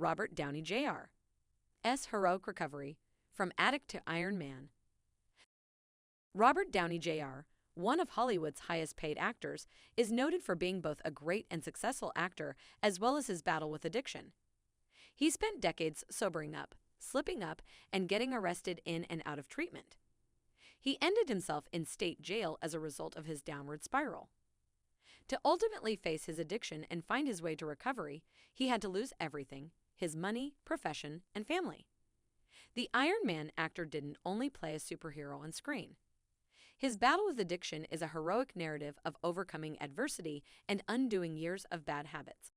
Robert Downey Jr.'s heroic recovery from addict to Iron Man. Robert Downey Jr., one of Hollywood's highest-paid actors, is noted for being both a great and successful actor as well as his battle with addiction. He spent decades sobering up, slipping up, and getting arrested in and out of treatment. He ended himself in state jail as a result of his downward spiral. To ultimately face his addiction and find his way to recovery, he had to lose everything: his money, profession, and family. The Iron Man actor didn't only play a superhero on screen. His battle with addiction is a heroic narrative of overcoming adversity and undoing years of bad habits.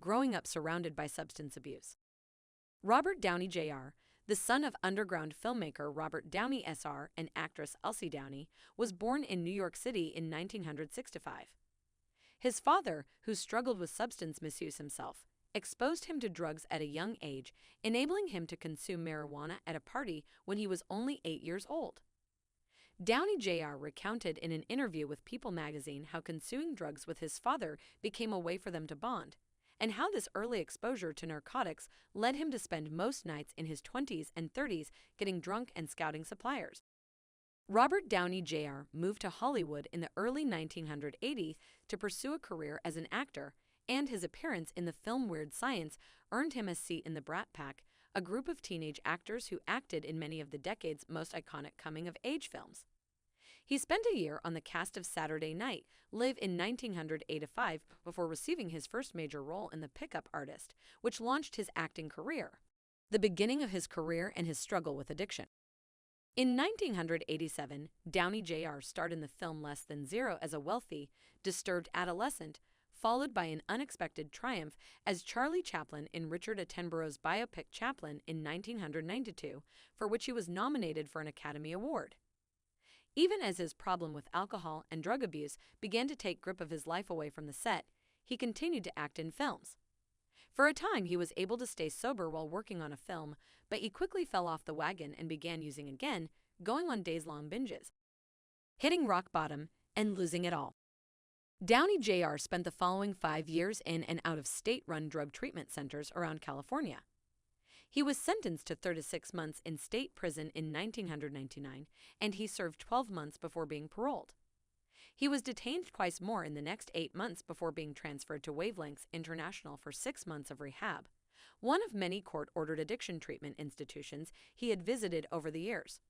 Growing up surrounded by substance abuse. Robert Downey Jr., the son of underground filmmaker Robert Downey Sr. and actress Elsie Downey, was born in New York City in 1965. His father, who struggled with substance misuse himself, exposed him to drugs at a young age, enabling him to consume marijuana at a party when he was only 8 years old. Downey Jr. recounted in an interview with People magazine how consuming drugs with his father became a way for them to bond, and how this early exposure to narcotics led him to spend most nights in his 20s and 30s getting drunk and scouting suppliers. Robert Downey Jr. moved to Hollywood in the early 1980s to pursue a career as an actor, and his appearance in the film Weird Science earned him a seat in the Brat Pack, a group of teenage actors who acted in many of the decade's most iconic coming-of-age films. He spent a year on the cast of Saturday Night Live in 1985 before receiving his first major role in The Pickup Artist, which launched his acting career, the beginning of his career and his struggle with addiction. In 1987, Downey Jr. starred in the film Less Than Zero as a wealthy, disturbed adolescent, followed by an unexpected triumph as Charlie Chaplin in Richard Attenborough's biopic Chaplin in 1992, for which he was nominated for an Academy Award. Even as his problem with alcohol and drug abuse began to take grip of his life away from the set, he continued to act in films. For a time, he was able to stay sober while working on a film, but he quickly fell off the wagon and began using again, going on days-long binges, hitting rock bottom, and losing it all. Downey Jr. spent the following 5 years in and out of state-run drug treatment centers around California. He was sentenced to 36 months in state prison in 1999, and he served 12 months before being paroled. He was detained twice more in the next 8 months before being transferred to Wavelengths International for 6 months of rehab, one of many court-ordered addiction treatment institutions he had visited over the years.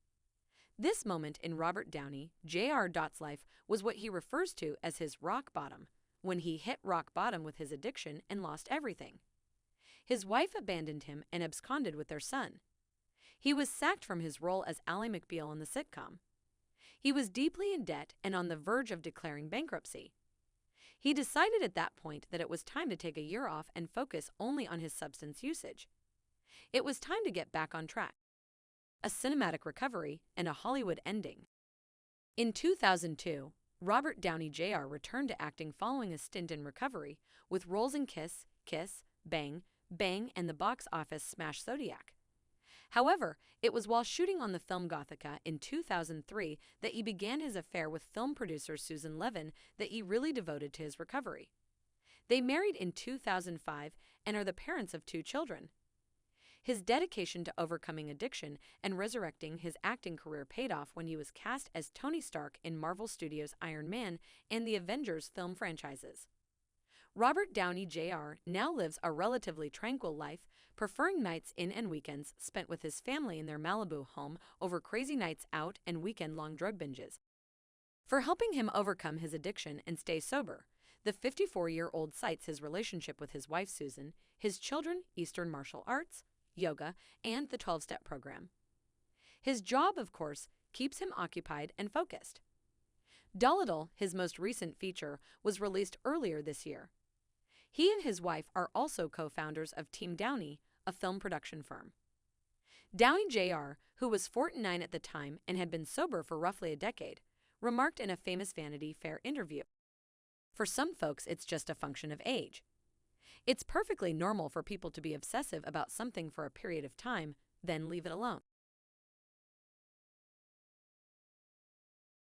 This moment in Robert Downey Jr.'s life was what he refers to as his rock bottom, when he hit rock bottom with his addiction and lost everything. His wife abandoned him and absconded with their son. He was sacked from his role as Ally McBeal on the sitcom. He was deeply in debt and on the verge of declaring bankruptcy. He decided at that point that it was time to take a year off and focus only on his substance usage. It was time to get back on track. A cinematic recovery, and a Hollywood ending. In 2002, Robert Downey Jr. returned to acting following a stint in recovery, with roles in Kiss, Kiss, Bang, Bang, and the box office smash Zodiac. However, it was while shooting on the film Gothika in 2003 that he began his affair with film producer Susan Levin that he really devoted to his recovery. They married in 2005 and are the parents of 2 children. His dedication to overcoming addiction and resurrecting his acting career paid off when he was cast as Tony Stark in Marvel Studios' Iron Man and the Avengers film franchises. Robert Downey Jr. now lives a relatively tranquil life, preferring nights in and weekends spent with his family in their Malibu home over crazy nights out and weekend-long drug binges. For helping him overcome his addiction and stay sober, the 54-year-old cites his relationship with his wife Susan, his children, Eastern martial arts, yoga, and the 12-step program. His job, of course, keeps him occupied and focused. Dolittle, his most recent feature, was released earlier this year. He and his wife are also co-founders of Team Downey, a film production firm. Downey Jr., who was 49 at the time and had been sober for roughly a decade, remarked in a famous Vanity Fair interview, "For some folks, it's just a function of age. It's perfectly normal for people to be obsessive about something for a period of time, then leave it alone.